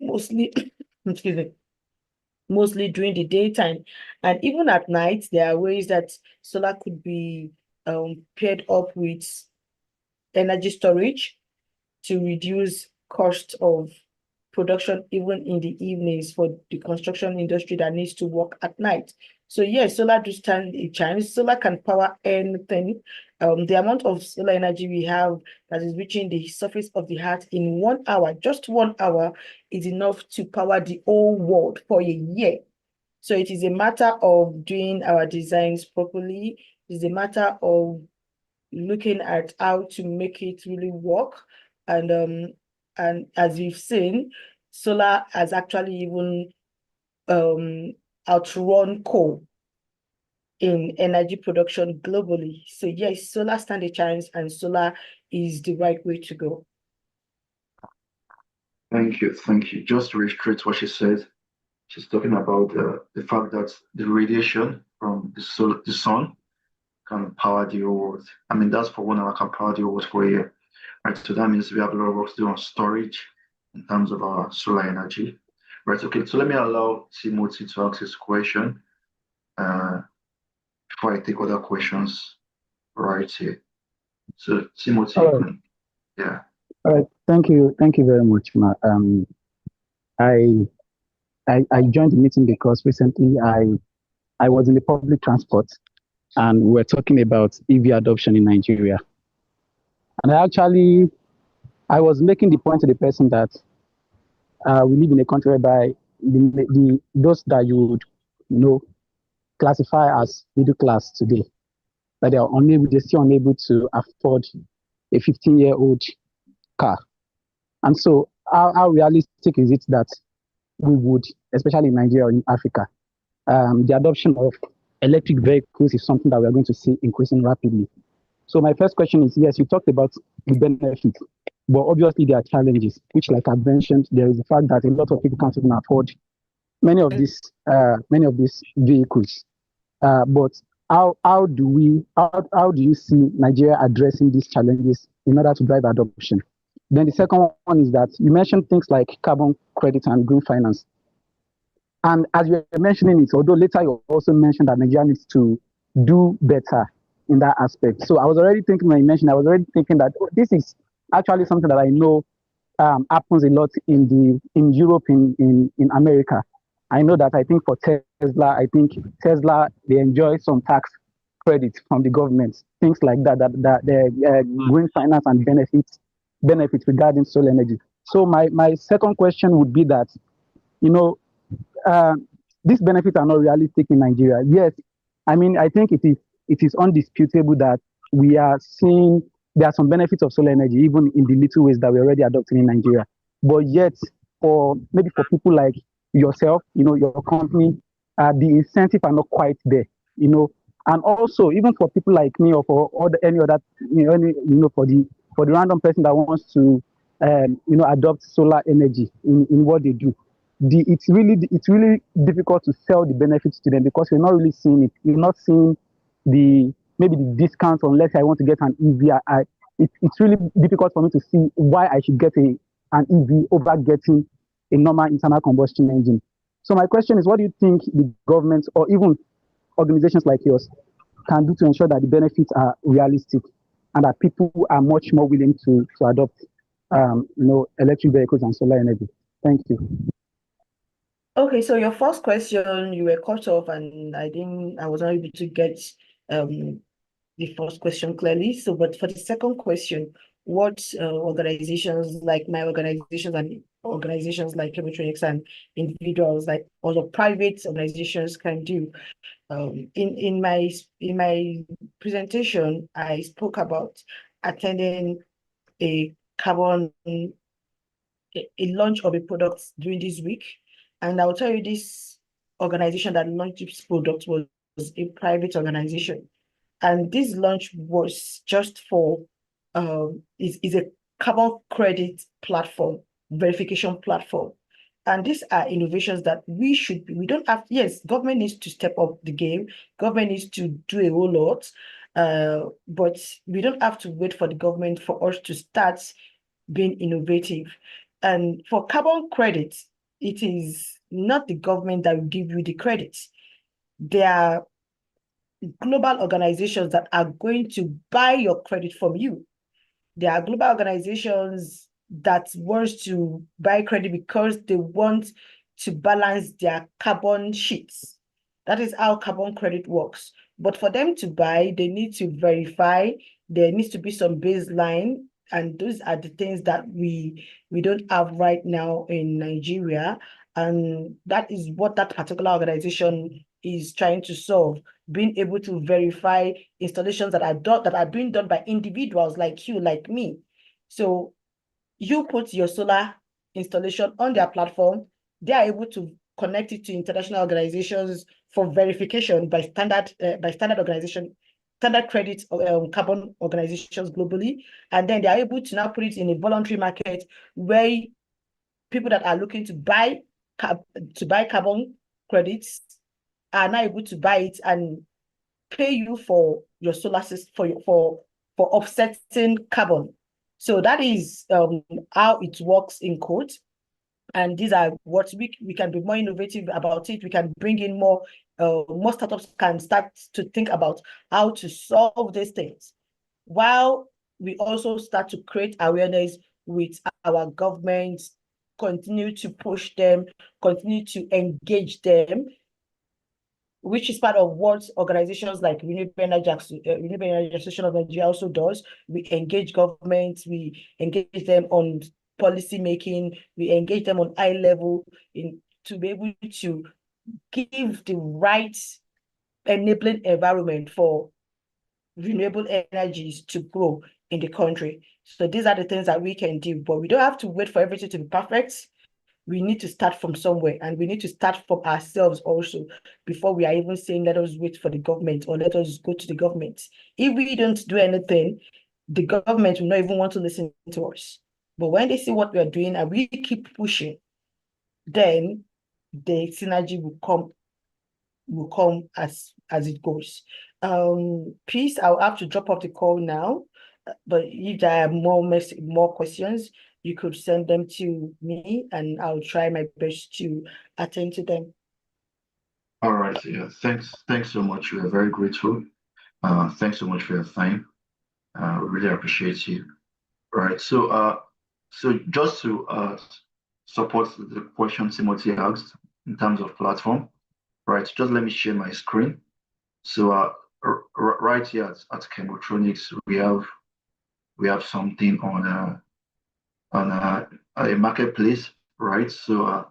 mostly, excuse me, mostly during the daytime. And even at night, there are ways that solar could be paired up with energy storage to reduce cost of production even in the evenings for the construction industry that needs to work at night. So yes, solar do stand a chance. Solar can power anything. The amount of solar energy we have that is reaching the surface of the earth in 1 hour, just 1 hour, is enough to power the whole world for a year. So it is a matter of doing our designs properly. It's a matter of looking at how to make it really work. And as we've seen, solar has actually even outrun coal in energy production globally. So yes, solar stand a chance, and solar is the right way to go. Thank you. Just to reiterate what she said, she's talking about the fact that the radiation from the sun can power the whole world. I mean, that's for 1 hour, can power the whole world for a year. Right, so that means we have a lot of work to do on storage in terms of our solar energy. Right, okay, so let me allow Timothy to ask his question before I take other questions right here. So Timothy, yeah. All right, thank you very much, Ma. I joined the meeting because recently I was in the public transport and we were talking about EV adoption in Nigeria. And I was making the point to the person that we live in a country whereby those that you would classify as middle class today, that they're still unable to afford a 15-year-old car. And so how realistic is it that we would, especially in Nigeria or in Africa, the adoption of electric vehicles is something that we are going to see increasing rapidly. So my first question is, yes, you talked about the benefits, but obviously there are challenges, which, like I mentioned, there is the fact that a lot of people can't even afford many of these vehicles. But how do you see Nigeria addressing these challenges in order to drive adoption? Then the second one is that you mentioned things like carbon credit and green finance. And as you were mentioning it, although later you also mentioned that Nigeria needs to do better in that aspect. So I was already thinking when you mentioned, I was already thinking that this is actually something that I know happens a lot in Europe, in America. I know that I think for Tesla, they enjoy some tax credit from the government, things like that, the green finance and benefits regarding solar energy. So my second question would be that, you know, these benefits are not realistic in Nigeria. Yes, I mean, I think it is undisputable that we are seeing there are some benefits of solar energy, even in the little ways that we're already adopting in Nigeria. But yet, for people like yourself, your company, the incentive are not quite there, and also even for people like me or for any other, for the random person that wants to, adopt solar energy in what they do. It's really difficult to sell the benefits to them because you're not really seeing it. You're not seeing maybe the discount unless I want to get an EV. It's really difficult for me to see why I should get an EV over getting a normal internal combustion engine. So my question is, what do you think the government or even organizations like yours can do to ensure that the benefits are realistic and that people are much more willing to adopt, electric vehicles and solar energy? Thank you. Okay, so your first question, you were cut off and I was not able to get the first question clearly. So, but for the second question, what organizations like my organizations and organizations like Chemitronics and individuals like also private organizations can do. In my presentation, I spoke about attending a launch of a product during this week. And I'll tell you, this organization that launched this product was a private organization. And this launch was just for, is a carbon credit platform, verification platform. And these are innovations that we don't have, yes, government needs to step up the game. Government needs to do a whole lot. But we don't have to wait for the government for us to start being innovative. And for carbon credits, it is not the government that will give you the credits. There are global organizations that are going to buy your credit from you. There are global organizations that want to buy credit because they want to balance their carbon sheets. That is how carbon credit works. But for them to buy, they need to verify. There needs to be some baseline. And those are the things that we don't have right now in Nigeria. And that is what that particular organization is trying to solve, being able to verify installations that are being done by individuals like you, like me. So you put your solar installation on their platform, they are able to connect it to international organizations for verification by standard organization, standard credit carbon organizations globally. And then they are able to now put it in a voluntary market where people that are looking to buy carbon credits are now able to buy it and pay you for your solar system for offsetting carbon. So that is how it works in code. And these are what we can be more innovative about it. We can bring in more startups can start to think about how to solve these things, while we also start to create awareness with our governments, continue to push them, continue to engage them, which is part of what organizations like Renewable Energy Association of Nigeria also does. We engage governments, we engage them on policy making, we engage them on high level to be able to give the right enabling environment for renewable energies to grow in the country. So these are the things that we can do, but we don't have to wait for everything to be perfect. We need to start from somewhere, and we need to start from ourselves also before we are even saying, let us wait for the government or let us go to the government. If we don't do anything, the government will not even want to listen to us. But when they see what we are doing and we keep pushing, then the synergy will come as it goes. Please, I'll have to drop off the call now. But if there are more questions, you could send them to me, and I'll try my best to attend to them. All right. Yeah. Thanks so much. We are very grateful. Thanks so much for your time. Really appreciate you. All right. So just to support the question Timothy asked in terms of platform, right? Just let me share my screen. So right here at Chemotronics, we have something on a marketplace, right? So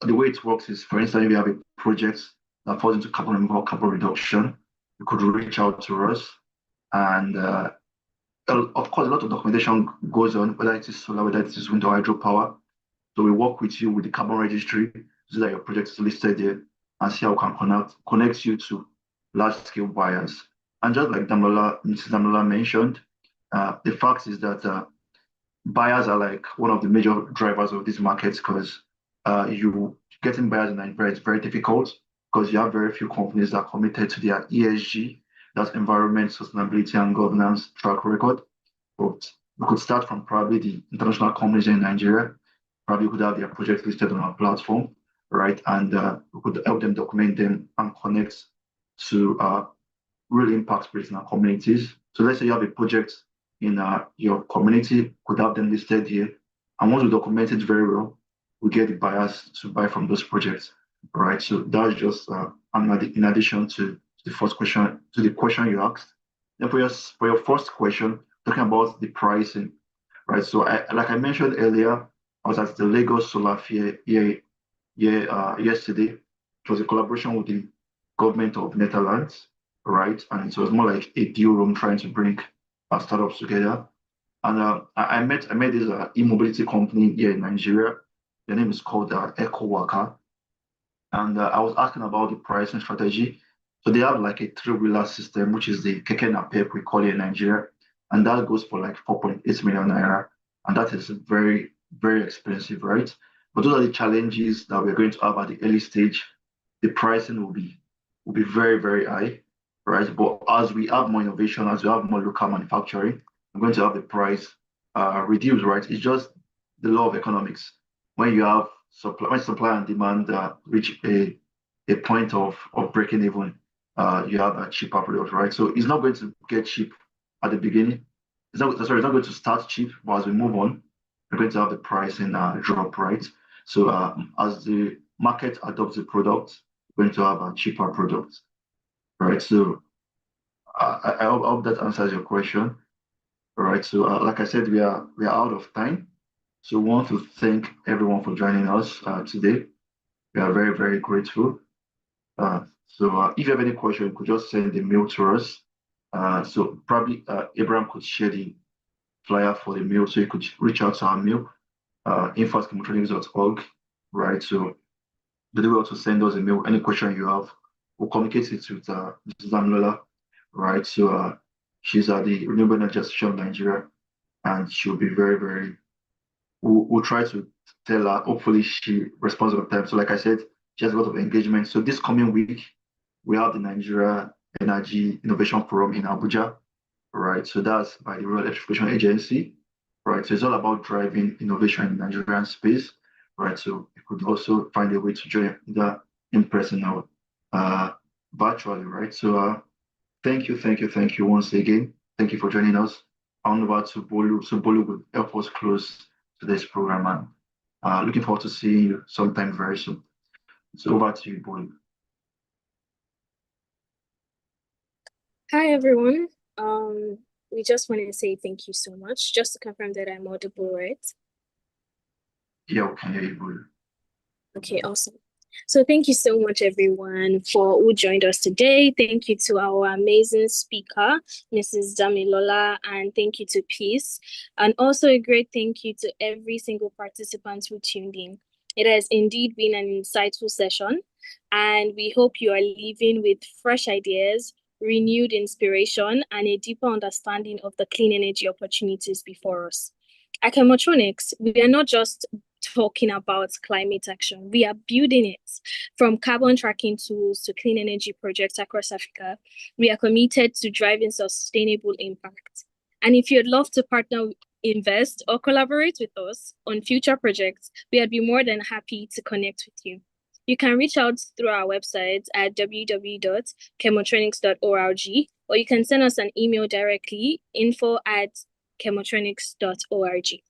the way it works is, for instance, if you have a project that falls into carbon removal, carbon reduction, you could reach out to us. And of course, a lot of documentation goes on, whether it is solar, whether it is wind or hydropower. So we work with you with the carbon registry so that your project is listed there and see how we can connect you to large-scale buyers. And just like Mrs. Damola mentioned, the fact is that buyers are like one of the major drivers of these markets because you getting buyers in Nigeria is very difficult because you have very few companies that are committed to their ESG, that's environment, sustainability, and governance track record. But we could start from probably the international companies in Nigeria. Probably could have their projects listed on our platform, right? And we could help them document them and connect to real impact in our communities. So let's say you have a project in your community, could have them listed here. And once we document it very well, we get the buyers to buy from those projects, right? So that's just in addition to the first question, to the question you asked. Then for your first question, talking about the pricing, right? So like I mentioned earlier, I was at the Lagos Solar Fair yesterday. It was a collaboration with the government of Netherlands, right? And it was more like a deal room trying to bring startups together. And I met this e-mobility company here in Nigeria. The name is called EcoWaka. And I was asking about the pricing strategy. So they have like a three-wheeler system, which is the Keke Napep, we call it in Nigeria. And that goes for like 4.8 million naira. And that is very, very expensive, right? But those are the challenges that we're going to have at the early stage. The pricing will be very, very high, right? But as we have more innovation, as we have more local manufacturing, we're going to have the price reduced, right? It's just the law of economics. When you have supply and demand reach a point of breaking even, you have a cheaper product, right? So it's not going to get cheap at the beginning. It's not going to start cheap, but as we move on, we're going to have the pricing drop, right? So as the market adopts the product, we're going to have a cheaper product, right? So I hope that answers your question. All right. So like I said, we are out of time. So we want to thank everyone for joining us today. We are very, very grateful. So if you have any question, you could just send a mail to us. So probably Abraham could share the flyer for the mail, so you could reach out to our mail, info@chemotronics.org, right? So the way to send us a mail, any question you have, we'll communicate it with Mrs. Damilola, right? So she's at the Renewable Energy Association of Nigeria, and she'll be very, very. We'll try to tell her. Hopefully, she responds on time. So, like I said, she has a lot of engagement. So this coming week, we have the Nigeria Energy Innovation Forum in Abuja, right? So that's by the Royal Electrification Agency, right? So it's all about driving innovation in the Nigerian space, right? So you could also find a way to join either in person or virtually, right? So thank you once again. Thank you for joining us. On over to Bolu. So Bolu will help us close today's program, and looking forward to seeing you sometime very soon. So over to you, Bolu. Hi, everyone. We just want to say thank you so much. Just to confirm that I'm audible, right? Yeah, we can hear you, Bolu. Okay, awesome. So thank you so much, everyone, for who joined us today. Thank you to our amazing speaker, Mrs. Damilola, and thank you to Peace. And also a great thank you to every single participant who tuned in. It has indeed been an insightful session, and we hope you are leaving with fresh ideas, renewed inspiration, and a deeper understanding of the clean energy opportunities before us. At Chemotronics, we are not just talking about climate action. We are building it from carbon tracking tools to clean energy projects across Africa. We are committed to driving sustainable impact. And if you'd love to partner, invest, or collaborate with us on future projects, we would be more than happy to connect with you. You can reach out through our website at www.chemotronics.org, or you can send us an email directly, info@chemotronics.org.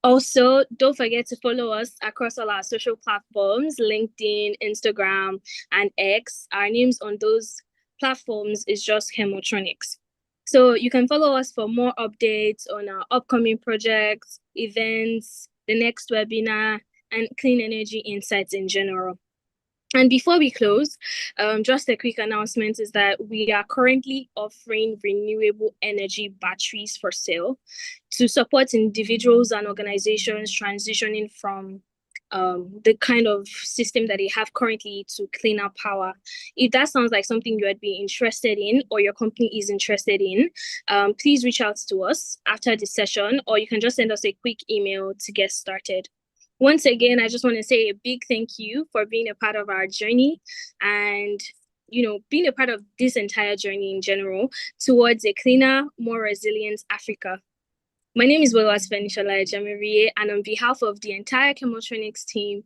Also, don't forget to follow us across all our social platforms, LinkedIn, Instagram, and X. Our names on those platforms is just Chemotronics. So you can follow us for more updates on our upcoming projects, events, the next webinar, and clean energy insights in general. And before we close, just a quick announcement is that we are currently offering renewable energy batteries for sale to support individuals and organizations transitioning from the kind of system that they have currently to cleaner power. If that sounds like something you would be interested in, or your company is interested in, please reach out to us after the session, or you can just send us a quick email to get started. Once again, I just want to say a big thank you for being a part of our journey and, being a part of this entire journey in general towards a cleaner, more resilient Africa. My name is Boluwatife Nishola Ejemirie, and on behalf of the entire Chemotronics team,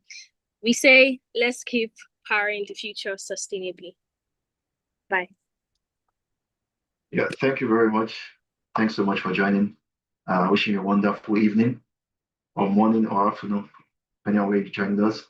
we say, let's keep powering the future sustainably. Bye. Yeah, thank you very much. Thanks so much for joining. Wishing you a wonderful evening, or morning, or afternoon, depending on where you joined us.